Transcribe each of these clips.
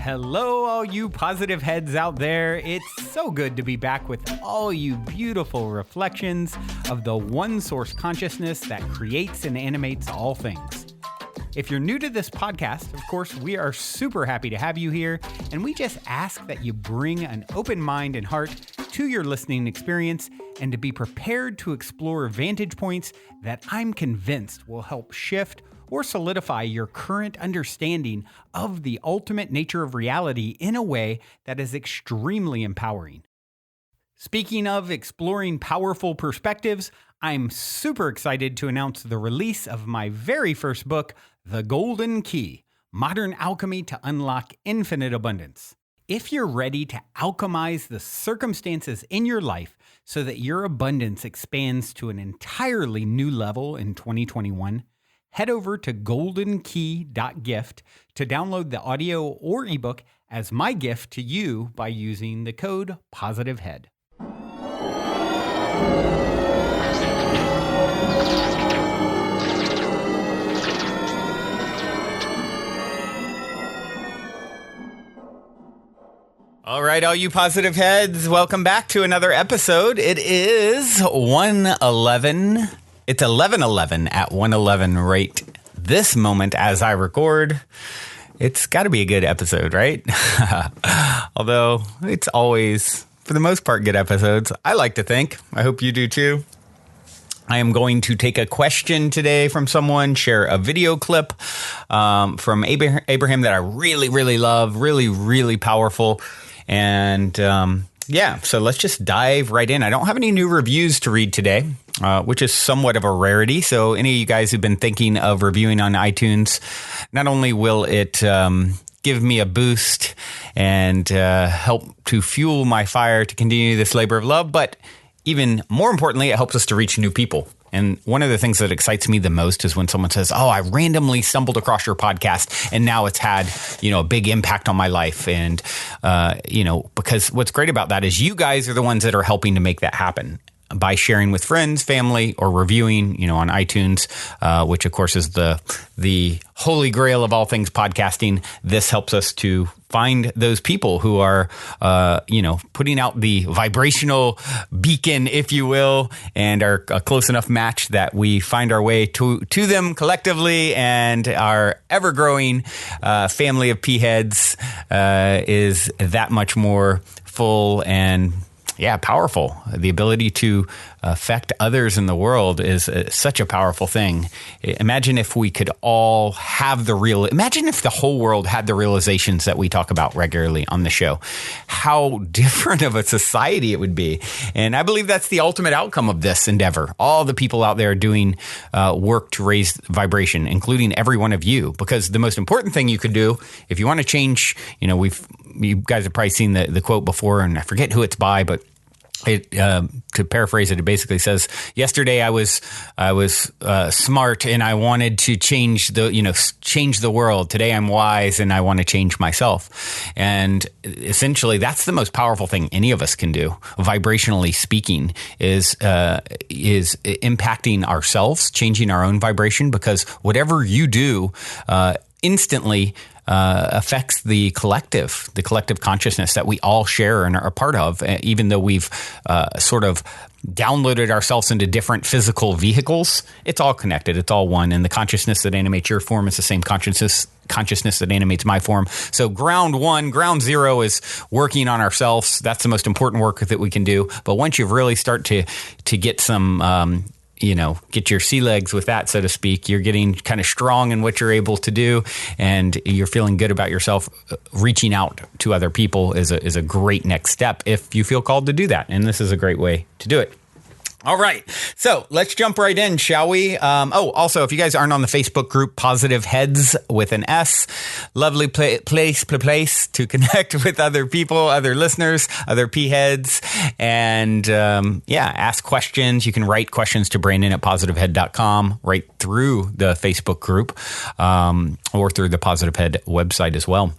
Hello, all you positive heads out there. It's so good to be back with all you beautiful reflections of the one source consciousness that creates and animates all things. If you're new to this podcast, of course, we are super happy to have you here, and we just ask that you bring an open mind and heart to your listening experience and to be prepared to explore vantage points that I'm convinced will help shift or solidify your current understanding of the ultimate nature of reality in a way that is extremely empowering. Speaking of exploring powerful perspectives, I'm super excited to announce the release of my very first book, The Golden Key: Modern Alchemy to Unlock Infinite Abundance. If you're ready to alchemize the circumstances in your life so that your abundance expands to an entirely new level in 2021, head over to goldenkey.gift to download the audio or ebook as my gift to you by using the code POSITIVEHEAD. All right, all you positive heads, welcome back to another episode. It is 1:11. It's 11:11 at 1:11 right this moment as I record. It's got to be a good episode, right? Although it's always, for the most part, good episodes. I like to think. I hope you do too. I am going to take a question today from someone, share a video clip from Abraham that I really, really love, really, really powerful. And so let's just dive right in. I don't have any new reviews to read today, which is somewhat of a rarity. So any of you guys who've been thinking of reviewing on iTunes, not only will it give me a boost and help to fuel my fire to continue this labor of love, but even more importantly, it helps us to reach new people. And one of the things that excites me the most is when someone says, "Oh, I randomly stumbled across your podcast and now it's had, a big impact on my life." And, because what's great about that is you guys are the ones that are helping to make that happen by sharing with friends, family, or reviewing, on iTunes, which of course is the holy grail of all things podcasting. This helps us to find those people who are, putting out the vibrational beacon, if you will, and are a close enough match that we find our way to them collectively, and our ever-growing family of P-heads is that much more full and powerful. The ability to affect others in the world is such a powerful thing. Imagine if we could all have imagine if the whole world had the realizations that we talk about regularly on the show. How different of a society it would be. And I believe that's the ultimate outcome of this endeavor. All the people out there doing work to raise vibration, including every one of you. Because the most important thing you could do, if you want to change, you guys have probably seen the quote before, and I forget who it's by, but to paraphrase it, it basically says, "Yesterday I was smart and I wanted to change the world. Today I'm wise and I want to change myself." And essentially, that's the most powerful thing any of us can do, vibrationally speaking, is impacting ourselves, changing our own vibration. Because whatever you do, instantly affects the collective consciousness that we all share and are a part of, even though we've sort of downloaded ourselves into different physical vehicles. It's all connected. It's all one. And the consciousness that animates your form is the same consciousness that animates my form. So ground zero is working on ourselves. That's the most important work that we can do. But once you really start to get some get your sea legs with that, so to speak, you're getting kind of strong in what you're able to do, and you're feeling good about yourself. Reaching out to other people is a great next step if you feel called to do that. And this is a great way to do it. All right. So let's jump right in, shall we? Also, if you guys aren't on the Facebook group, Positive Heads with an S, lovely place to connect with other people, other listeners, other P-heads, and ask questions. You can write questions to Brandon at positivehead.com right through the Facebook group or through the Positive Head website as well.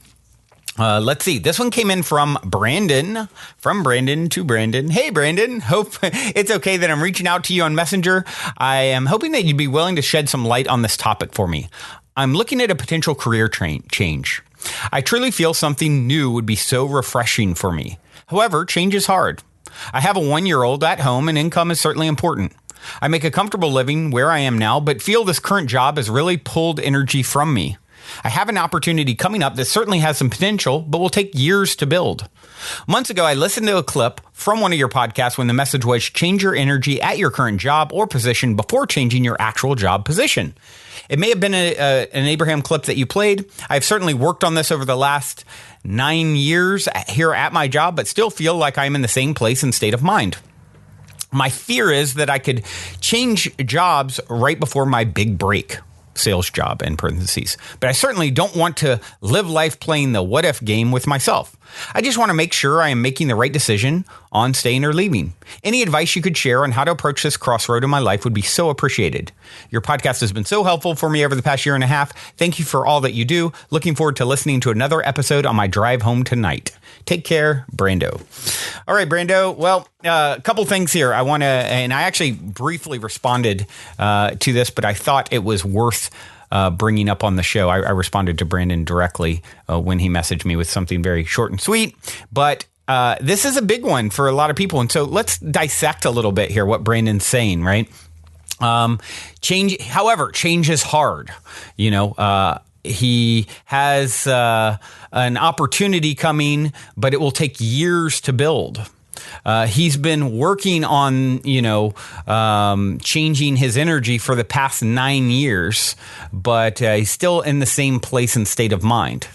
Let's see. This one came in from Brandon to Brandon. Hey, Brandon. Hope it's okay that I'm reaching out to you on Messenger. I am hoping that you'd be willing to shed some light on this topic for me. I'm looking at a potential career change. I truly feel something new would be so refreshing for me. However, change is hard. I have a 1-year-old at home and income is certainly important. I make a comfortable living where I am now, but feel this current job has really pulled energy from me. I have an opportunity coming up that certainly has some potential, but will take years to build. Months ago, I listened to a clip from one of your podcasts when the message was change your energy at your current job or position before changing your actual job position. It may have been an Abraham clip that you played. I've certainly worked on this over the last 9 years here at my job, but still feel like I'm in the same place and state of mind. My fear is that I could change jobs right before my big break. Sales job in parentheses. But I certainly don't want to live life playing the what if game with myself. I just want to make sure I am making the right decision on staying or leaving. Any advice you could share on how to approach this crossroad in my life would be so appreciated. Your podcast has been so helpful for me over the past year and a half. Thank you for all that you do. Looking forward to listening to another episode on my drive home tonight. Take care, Brando. All right, Brando. Well, a couple things here. I want to, and I actually briefly responded to this, but I thought it was worth bringing up on the show. I responded to Brandon directly when he messaged me with something very short and sweet, but this is a big one for a lot of people. And so let's dissect a little bit here what Brandon's saying, right? Change is hard. He has an opportunity coming, but it will take years to build. He's been working on, changing his energy for the past 9 years, but he's still in the same place and state of mind.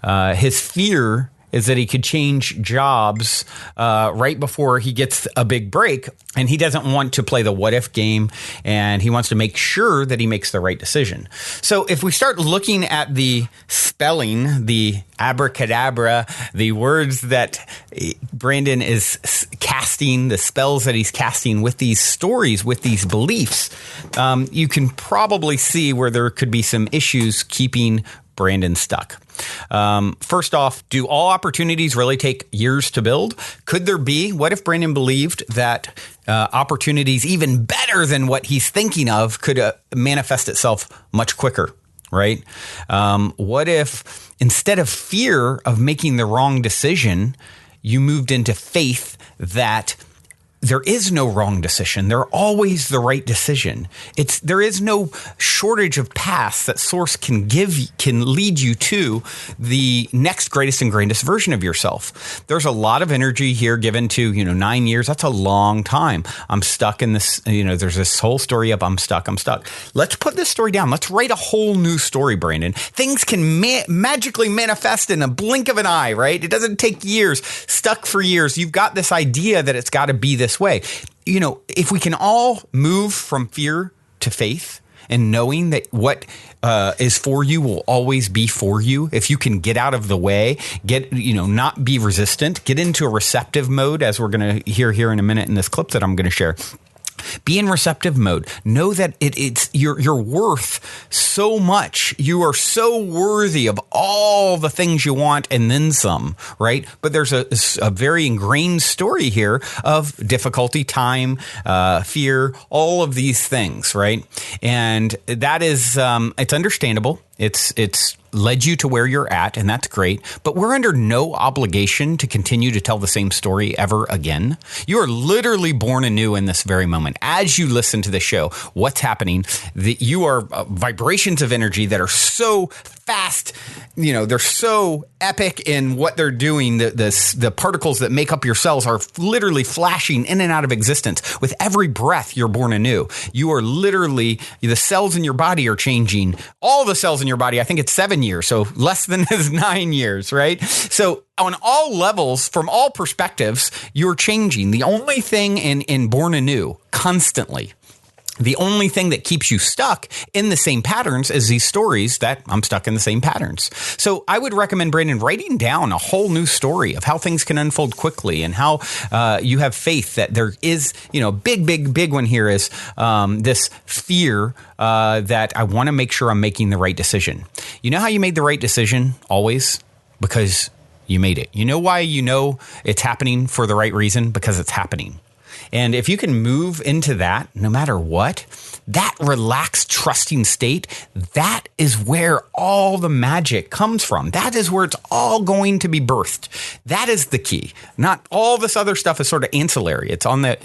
His fear is that he could change jobs right before he gets a big break, and he doesn't want to play the what if game, and he wants to make sure that he makes the right decision. So if we start looking at the spelling, the abracadabra, the words that Brandon is casting, the spells that he's casting with these stories, with these beliefs, you can probably see where there could be some issues keeping Brandon stuck. First off, do all opportunities really take years to build? Could there be? What if Brandon believed that opportunities even better than what he's thinking of could manifest itself much quicker, right? What if instead of fear of making the wrong decision, you moved into faith that there is no wrong decision. They're always the right decision. There is no shortage of paths that Source can lead you to the next greatest and greatest version of yourself. There's a lot of energy here given to, 9 years. That's a long time. I'm stuck in this, there's this whole story of I'm stuck. Let's put this story down. Let's write a whole new story, Brandon. Things can magically manifest in a blink of an eye, right? It doesn't take years. Stuck for years. You've got this idea that it's got to be this way. If we can all move from fear to faith and knowing that what is for you will always be for you, if you can get out of the way, not be resistant, get into a receptive mode, as we're going to hear here in a minute in this clip that I'm going to share. Be in receptive mode. Know that you're worth so much. You are so worthy of all the things you want and then some, right? But there's a very ingrained story here of difficulty, time, fear, all of these things, right? And that is, it's understandable. It's led you to where you're at, and that's great. But we're under no obligation to continue to tell the same story ever again. You are literally born anew in this very moment. As you listen to the show, what's happening? You are vibrations of energy that are so fast. They're so epic in what they're doing. The particles that make up your cells are literally flashing in and out of existence. With every breath, you're born anew. You are literally, the cells in your body are changing. All the cells in your body, I think it's 7 years, so less than 9 years, right? So on all levels, from all perspectives, you're changing. The only thing in born anew, constantly, the only thing that keeps you stuck in the same patterns is these stories that I'm stuck in the same patterns. So I would recommend, Brandon, writing down a whole new story of how things can unfold quickly and how you have faith that there is, big one here is this fear that I want to make sure I'm making the right decision. You know how you made the right decision always? Because you made it. You know why you know it's happening for the right reason? Because it's happening. And if you can move into that, no matter what, that relaxed, trusting state, that is where all the magic comes from. That is where it's all going to be birthed. That is the key. Not all this other stuff is sort of ancillary. It's on the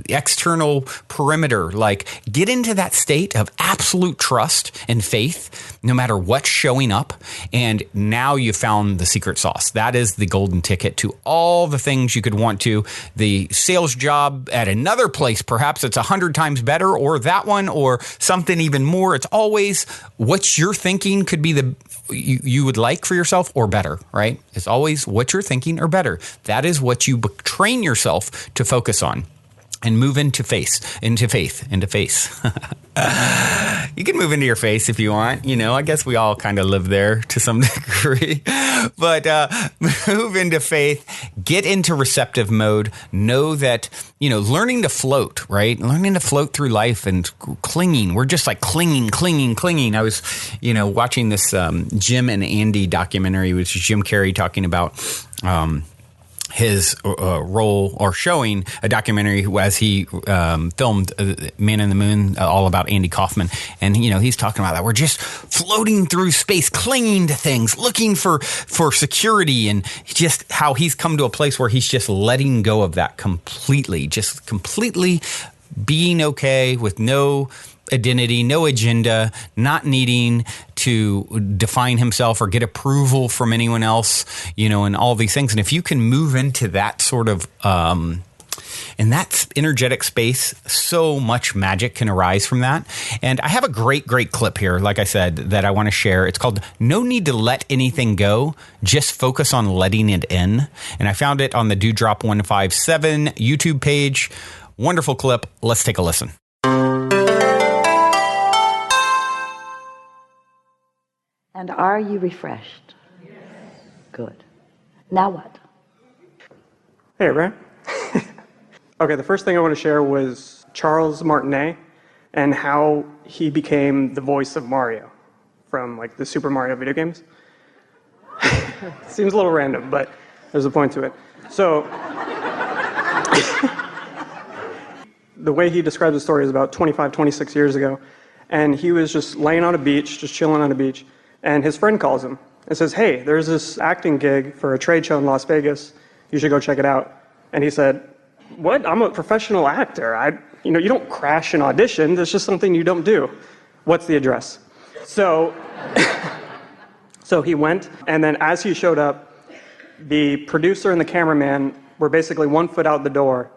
external perimeter. Like, get into that state of absolute trust and faith, no matter what's showing up. And now you found the secret sauce. That is the golden ticket to all the things you could want to. The sales job at another place, perhaps it's 100 times better, or that one, or something even more. It's always what you're thinking could be you would like for yourself, or better, right? It's always what you're thinking or better. That is what you train yourself to focus on. And move into faith. You can move into your face if you want. I guess we all kind of live there to some degree. But move into faith. Get into receptive mode. Know that, learning to float, right? Learning to float through life and clinging. We're just like clinging. I was, watching this Jim and Andy documentary, which is Jim Carrey talking about his role, or showing a documentary as he filmed Man in the Moon, all about Andy Kaufman. And, he's talking about that. We're just floating through space, clinging to things, looking for security, and just how he's come to a place where he's just letting go of that completely, just completely being okay with no identity, no agenda, not needing to define himself or get approval from anyone else, and all these things. And if you can move into that sort of, in that energetic space, so much magic can arise from that. And I have a great clip here, like I said, that I want to share. It's called No Need to Let Anything Go, Just Focus on Letting It In. And I found it on the Dewdrop 157 YouTube page. Wonderful clip. Let's take a listen. And are you refreshed? Yes. Good. Now what? Hey, Abraham. Okay, the first thing I want to share was Charles Martinet and how he became the voice of Mario from the Super Mario video games. Seems a little random, but there's a point to it. So, the way he describes the story is about 25, 26 years ago, and he was just laying on a beach, just chilling on a beach, and his friend calls him and says, hey, there's this acting gig for a trade show in Las Vegas. You should go check it out. And he said, what? I'm a professional actor. You don't crash an audition. That's just something you don't do. What's the address? So, so he went, and then as he showed up, the producer and the cameraman were basically 1 foot out the door,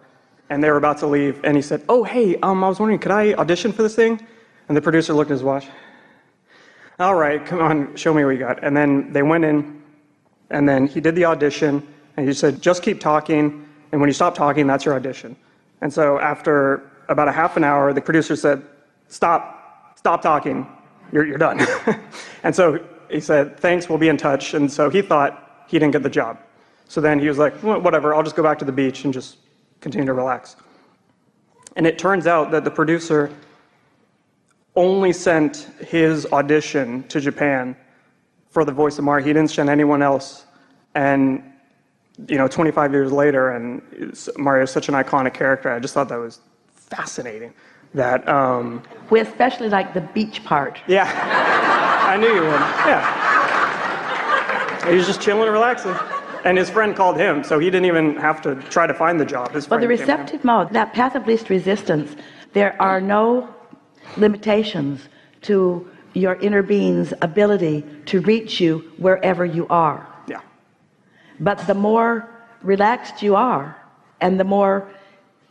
and they were about to leave. And he said, oh, hey, I was wondering, could I audition for this thing? And the producer looked at his watch. All right, come on, show me what you got. And then they went in, and then he did the audition, and he said, just keep talking, and when you stop talking, that's your audition. And so after about a half an hour, the producer said, stop talking, you're done. And so he said, thanks, we'll be in touch. And so he thought he didn't get the job. So then he was like, well, whatever, I'll just go back to the beach and just continue to relax. And it turns out that the producer only sent his audition to Japan for the voice of Mario. He didn't send anyone else. And, 25 years later, and Mario is such an iconic character, I just thought that was fascinating. That, We especially like the beach part. Yeah, I knew you would, yeah. He was just chilling and relaxing. And his friend called him, so he didn't even have to try to find the job. His friend the receptive mode, that path of least resistance, there are no limitations to your inner being's ability to reach you wherever you are. Yeah. But the more relaxed you are, and the more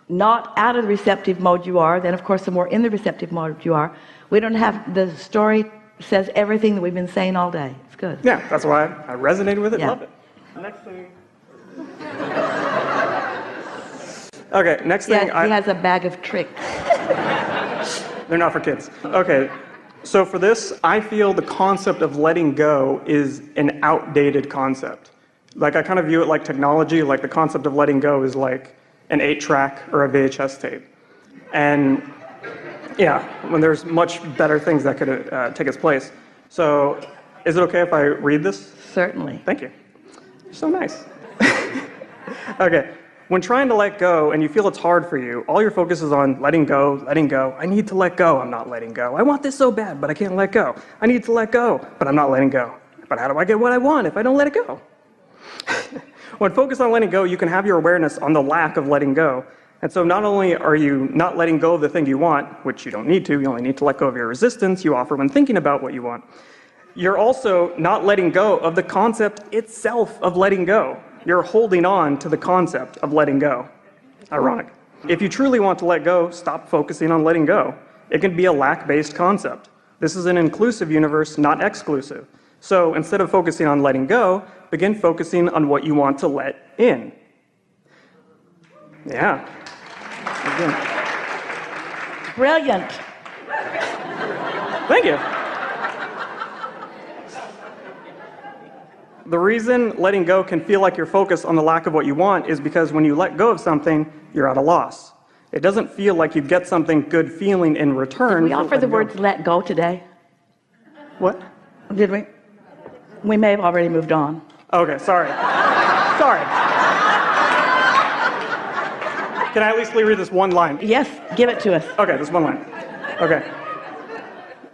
not out of the receptive mode you are, then of course the more in the receptive mode you are. We don't have, the story says everything that we've been saying all day. It's good. Yeah, that's why I resonated with it, love it. Next thing. Okay, next thing. He has a bag of tricks. They're not for kids. Okay, so for this, I feel the concept of letting go is an outdated concept. I kind of view it like technology, like the concept of letting go is like an 8-track or a VHS tape. And yeah, when there's much better things that could take its place. So is it okay if I read this? Certainly. Thank you. You're so nice. Okay, When trying to let go and you feel it's hard for you, all your focus is on letting go, letting go. I need to let go, I'm not letting go. I want this so bad, but I can't let go. I need to let go, but I'm not letting go. But how do I get what I want if I don't let it go? When focused on letting go, you can have your awareness on the lack of letting go. And so not only are you not letting go of the thing you want, which you don't need to, you only need to let go of your resistance you offer when thinking about what you want, you're also not letting go of the concept itself of letting go. You're holding on to the concept of letting go. Ironic. If you truly want to let go, stop focusing on letting go. It can be a lack-based concept. This is an inclusive universe, not exclusive. So instead of focusing on letting go, begin focusing on what you want to let in. Yeah. Again. Brilliant. Thank you. The reason letting go can feel like you're focused on the lack of what you want is because when you let go of something, you're at a loss. It doesn't feel like you get something good feeling in return. Did we offer the words let go today? What? Did we? We may have already moved on. Okay, sorry. Sorry. Can I at least read this one line? Yes, give it to us. Okay, this one line. Okay.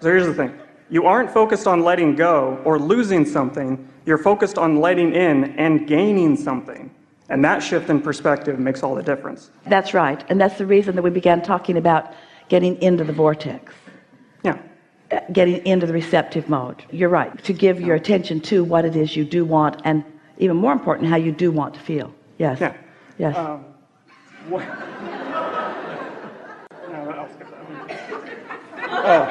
So here's the thing. You aren't focused on letting go or losing something. You're focused on letting in and gaining something. And that shift in perspective makes all the difference. That's right. And that's the reason that we began talking about getting into the vortex. Yeah. Getting into the receptive mode. You're right. To give your attention to what it is you do want, and even more important, how you do want to feel. Yes. Yeah. Yes. What? No, I'll skip that one. Oh.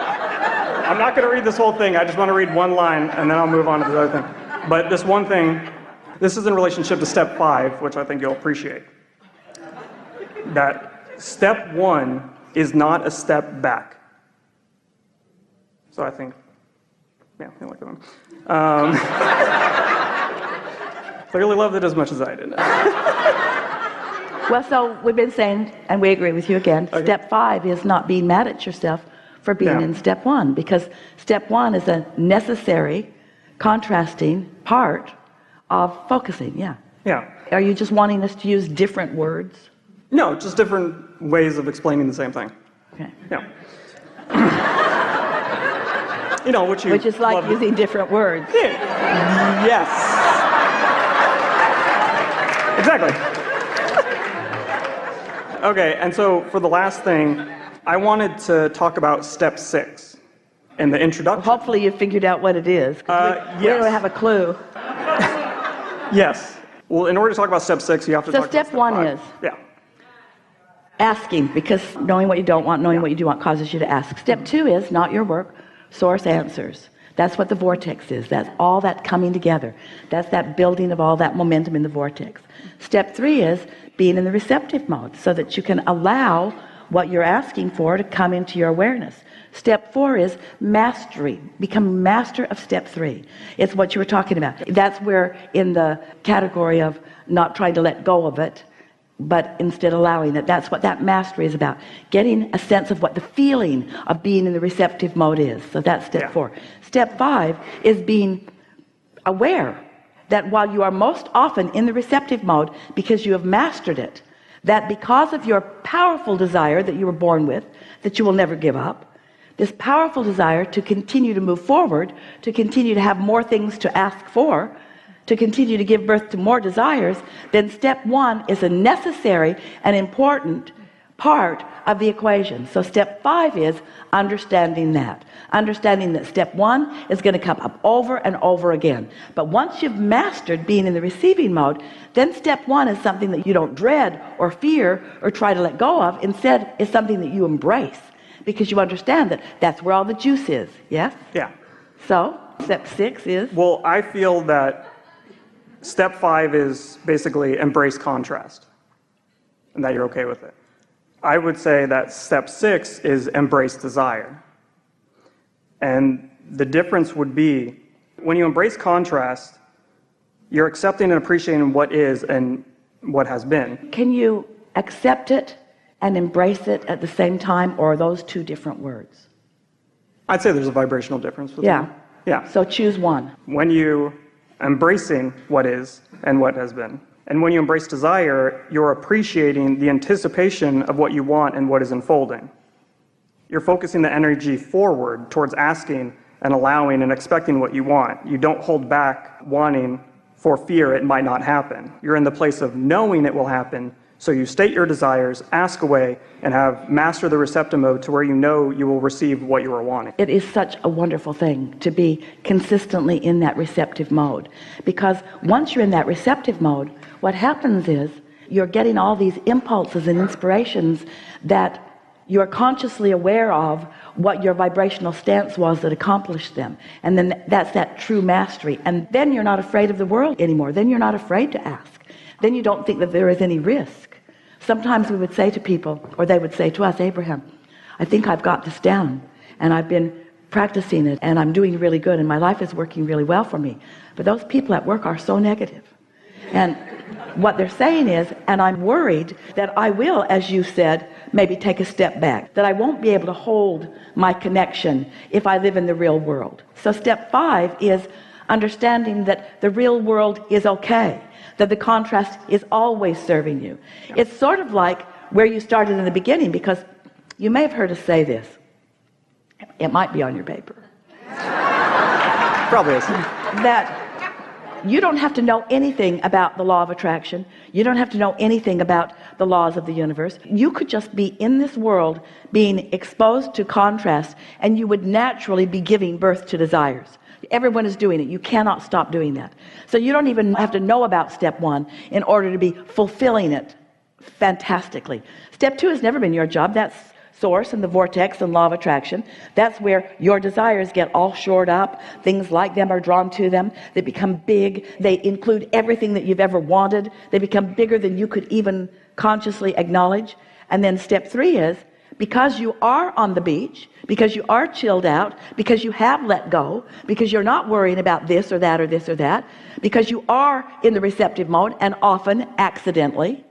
I'm not going to read this whole thing. I just want to read one line, and then I'll move on to the other thing. But this one thing, this is in relationship to step 5, which I think you'll appreciate. That step 1 is not a step back. So I think, yeah, I like that one. Clearly loved it as much as I did. Well, so we've been saying, and we agree with you again, Okay. Step 5 is not being mad at yourself for being in step 1, because step 1 is a necessary, contrasting part of focusing. Yeah. Yeah. Are you just wanting us to use different words? No, just different ways of explaining the same thing. Okay. Yeah. You know, which is like love. using different words. Yeah. Yes. Exactly. Okay, and so for the last thing, I wanted to talk about step 6 in the introduction. Hopefully you figured out what it is. 'Cause we yes. don't have a clue. Yes. Well, in order to talk about step 6, you have to So talk about step 1 5. is Yeah. asking, because knowing what you don't want, knowing what you do want causes you to ask. Step 2 is not your work, source answers. That's what the vortex is. That's all that coming together. That's that building of all that momentum in the vortex. Step 3 is being in the receptive mode so that you can allow what you're asking for to come into your awareness. Step 4 is mastery. Become master of step 3. It's what you were talking about. That's where in the category of not trying to let go of it, but instead allowing it. That's what that mastery is about. Getting a sense of what the feeling of being in the receptive mode is. So that's step 4. Step 5 is being aware that while you are most often in the receptive mode because you have mastered it, that because of your powerful desire that you were born with, that you will never give up, this powerful desire to continue to move forward, to continue to have more things to ask for, to continue to give birth to more desires, then step 1 is a necessary and important part of the equation. So step 5 is understanding that step 1 is going to come up over and over again. But once you've mastered being in the receiving mode, then step 1 is something that you don't dread or fear or try to let go of. Instead, it's something that you embrace because you understand that that's where all the juice is. Yes? Yeah. So step 6 is? Well, I feel that step 5 is basically embrace contrast and that you're okay with it. I would say that step 6 is embrace desire. And the difference would be when you embrace contrast, you're accepting and appreciating what is and what has been. Can you accept it and embrace it at the same time, or are those two different words? I'd say there's a vibrational difference between them. Yeah. So choose one. When you embracing what is and what has been, And when you embrace desire, you're appreciating the anticipation of what you want and what is unfolding. You're focusing the energy forward towards asking and allowing and expecting what you want. You don't hold back wanting for fear it might not happen. You're in the place of knowing it will happen, so you state your desires, ask away, and have master the receptive mode to where you know you will receive what you are wanting. It is such a wonderful thing to be consistently in that receptive mode, because once you're in that receptive mode, what happens is you're getting all these impulses and inspirations that you're consciously aware of what your vibrational stance was that accomplished them. And then that's that true mastery. And then you're not afraid of the world anymore. Then you're not afraid to ask. Then you don't think that there is any risk. Sometimes we would say to people, or they would say to us, Abraham, I think I've got this down, and I've been practicing it, and I'm doing really good, and my life is working really well for me. But those people at work are so negative. And what they're saying is, and I'm worried that I will, as you said, maybe take a step back, that I won't be able to hold my connection if I live in the real world. So step 5 is understanding that the real world is okay, that the contrast is always serving you. It's sort of like where you started in the beginning, because you may have heard us say this. It might be on your paper. Probably is. That you don't have to know anything about the law of attraction. You don't have to know anything about the laws of the universe. You could just be in this world being exposed to contrast, and you would naturally be giving birth to desires. Everyone is doing it. You cannot stop doing that. So you don't even have to know about step 1 in order to be fulfilling it fantastically. Step 2 has never been your job. That's source and the vortex and law of attraction. That's where your desires get all shored up. Things like them are drawn to them. They become big. They include everything that you've ever wanted. They become bigger than you could even consciously acknowledge. And then step 3 is, because you are on the beach, because you are chilled out, because you have let go, because you're not worrying about this or that or this or that, because you are in the receptive mode, and often accidentally,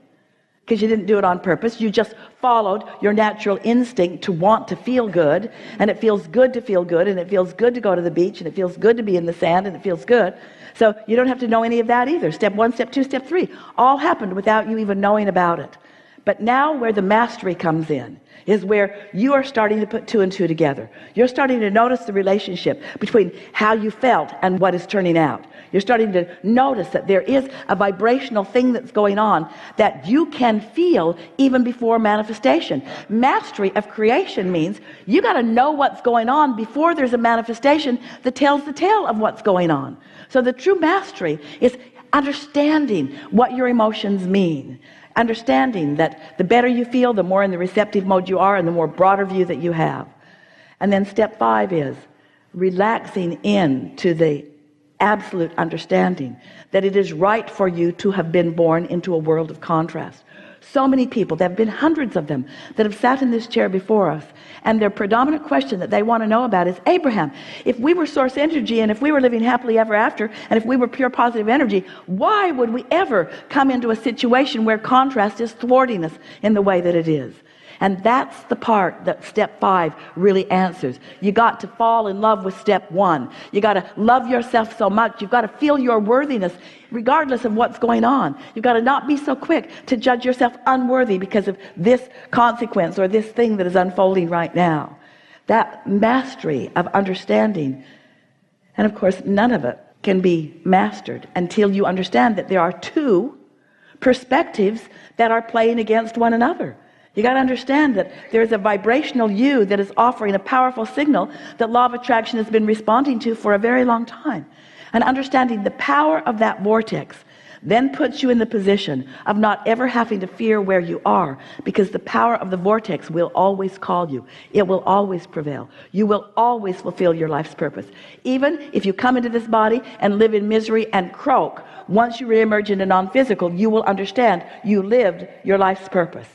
because you didn't do it on purpose. You just followed your natural instinct to want to feel good, and it feels good to feel good, and it feels good to go to the beach, and it feels good to be in the sand, and it feels good. So you don't have to know any of that either. Step 1, step 2, step 3 all happened without you even knowing about it. But now where the mastery comes in is where you are starting to put 2 and 2 together. You're starting to notice the relationship between how you felt and what is turning out. You're starting to notice that there is a vibrational thing that's going on that you can feel even before manifestation. Mastery of creation means you got to know what's going on before there's a manifestation that tells the tale of what's going on. So the true mastery is understanding what your emotions mean. Understanding that the better you feel, the more in the receptive mode you are, and the more broader view that you have. And then step 5 is relaxing into the absolute understanding that it is right for you to have been born into a world of contrast. So many people, there have been hundreds of them that have sat in this chair before us, and their predominant question that they want to know about is, Abraham, if we were source energy, and if we were living happily ever after, and if we were pure positive energy, why would we ever come into a situation where contrast is thwarting us in the way that it is? And that's the part that step 5 really answers. You got to fall in love with step 1. You got to love yourself so much. You've got to feel your worthiness regardless of what's going on. You've got to not be so quick to judge yourself unworthy because of this consequence or this thing that is unfolding right now. That mastery of understanding. And of course, none of it can be mastered until you understand that there are 2 perspectives that are playing against one another. You got to understand that there's a vibrational you that is offering a powerful signal that law of attraction has been responding to for a very long time. And understanding the power of that vortex then puts you in the position of not ever having to fear where you are, because the power of the vortex will always call you. It will always prevail. You will always fulfill your life's purpose. Even if you come into this body and live in misery and croak, once you reemerge into non-physical, you will understand you lived your life's purpose.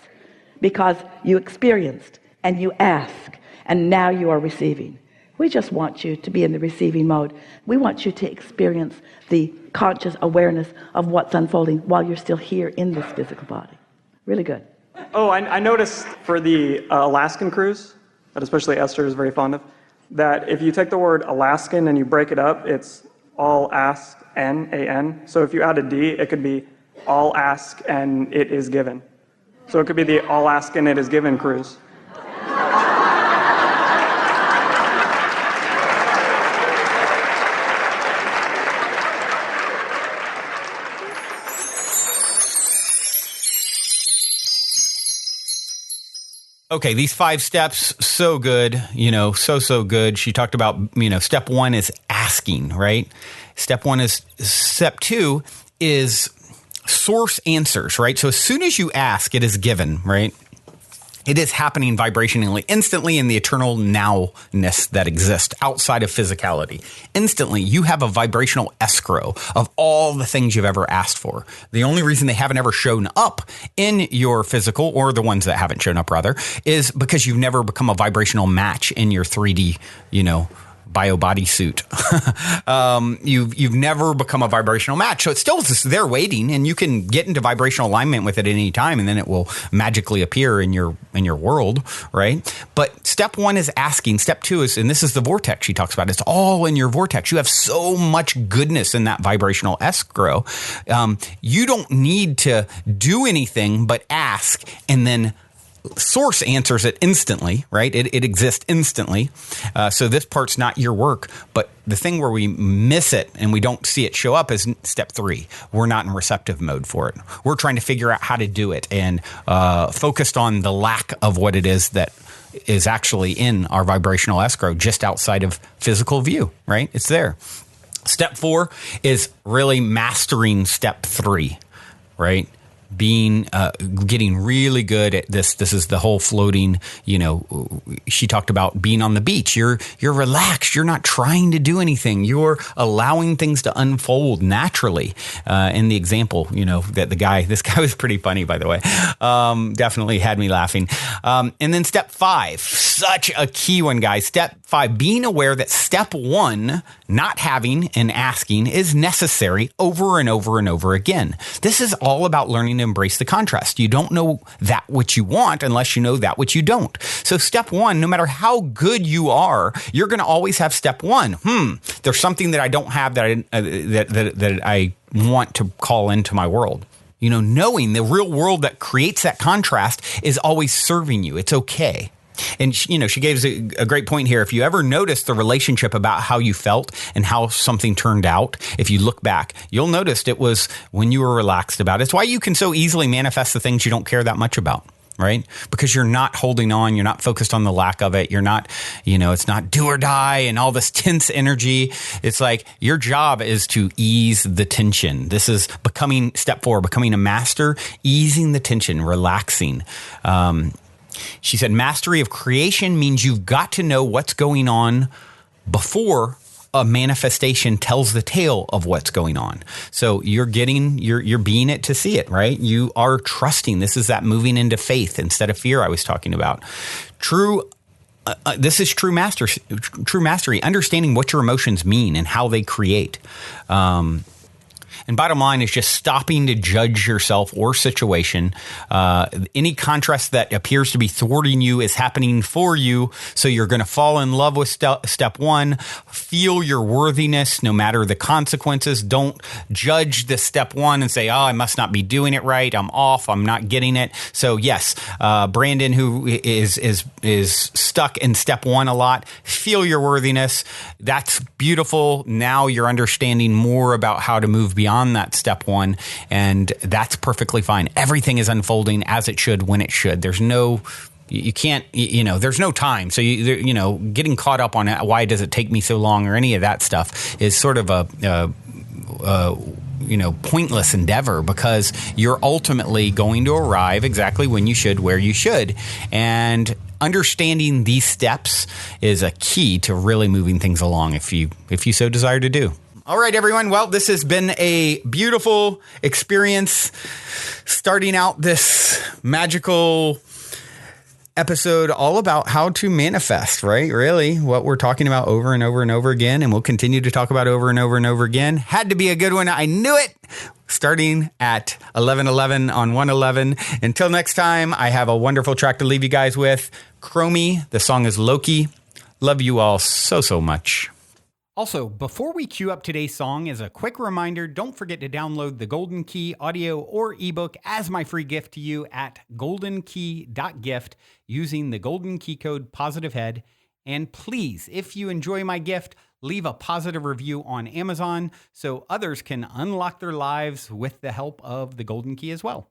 Because you experienced and you ask, and now you are receiving. We just want you to be in the receiving mode. We want you to experience the conscious awareness of what's unfolding while you're still here in this physical body. Really good. Oh, I noticed for the Alaskan cruise, that especially Esther is very fond of, that if you take the word Alaskan and you break it up, it's all ask, N, A-N. So if you add a D, it could be all ask and it is given. So it could be the all ask and it is given cruise. Okay, these 5 steps, so good, so good. She talked about, step 1 is asking, right? Step 2 is source answers, right? So as soon as you ask, it is given, right? It is happening vibrationally, instantly in the eternal nowness that exists outside of physicality. Instantly, you have a vibrational escrow of all the things you've ever asked for. The only reason they haven't ever shown up in your physical, or the ones that haven't shown up rather, is because you've never become a vibrational match in your 3D, bio bodysuit. You've never become a vibrational match. So it's still just there waiting, and you can get into vibrational alignment with it at any time, and then it will magically appear in your world, right? But step 1 is asking. Step 2 is, and this is the vortex she talks about. It's all in your vortex. You have so much goodness in that vibrational escrow. You don't need to do anything but ask, and then source answers it instantly, right? It exists instantly. So this part's not your work, but the thing where we miss it and we don't see it show up is step 3. We're not in receptive mode for it. We're trying to figure out how to do it and focused on the lack of what it is that is actually in our vibrational escrow just outside of physical view, right? It's there. Step 4 is really mastering step 3, right? Getting really good at this. This is the whole floating, she talked about being on the beach. You're relaxed. You're not trying to do anything. You're allowing things to unfold naturally. In the example, that this guy was pretty funny, by the way. Definitely had me laughing. And then step 5, such a key one, guys. Step 5, being aware that step 1, not having and asking, is necessary over and over and over again. This is all about learning to embrace the contrast. You don't know that which you want unless you know that which you don't. So step 1, no matter how good you are, you're going to always have step 1. There's something that I don't have that I want to call into my world. Knowing the real world that creates that contrast is always serving you. It's okay. And, she gave us a great point here. If you ever notice the relationship about how you felt and how something turned out, if you look back, you'll notice it was when you were relaxed about it. It's why you can so easily manifest the things you don't care that much about, right? Because you're not holding on. You're not focused on the lack of it. You're not, it's not do or die and all this tense energy. It's like your job is to ease the tension. This is becoming step 4, becoming a master, easing the tension, relaxing. She said, mastery of creation means you've got to know what's going on before a manifestation tells the tale of what's going on. So you're being it to see it, right? You are trusting. This is that moving into faith instead of fear I was talking about. This is true mastery, understanding what your emotions mean and how they create. And bottom line is just stopping to judge yourself or situation. Any contrast that appears to be thwarting you is happening for you. So you're going to fall in love with step 1. Feel your worthiness no matter the consequences. Don't judge the step 1 and say, oh, I must not be doing it right. I'm off. I'm not getting it. So yes, Brandon, who is stuck in step 1 a lot, feel your worthiness. That's beautiful. Now you're understanding more about how to move beyond that step 1, and that's perfectly fine. Everything is unfolding as it should when it should. There's no there's no time. So getting caught up on it, why does it take me so long, or any of that stuff is sort of a pointless endeavor, because you're ultimately going to arrive exactly when you should, where you should. And understanding these steps is a key to really moving things along if you so desire to do. All right, everyone. Well, this has been a beautiful experience starting out this magical episode all about how to manifest, right? Really, what we're talking about over and over and over again, and we'll continue to talk about over and over and over again. Had to be a good one. I knew it. Starting at 11:11 on 111. Until next time, I have a wonderful track to leave you guys with. Chromie. The song is Loki. Love you all so much. Also, before we cue up today's song, as a quick reminder, don't forget to download the Golden Key audio or ebook as my free gift to you at goldenkey.gift using the Golden Key code POSITIVEHEAD. And please, if you enjoy my gift, leave a positive review on Amazon so others can unlock their lives with the help of the Golden Key as well.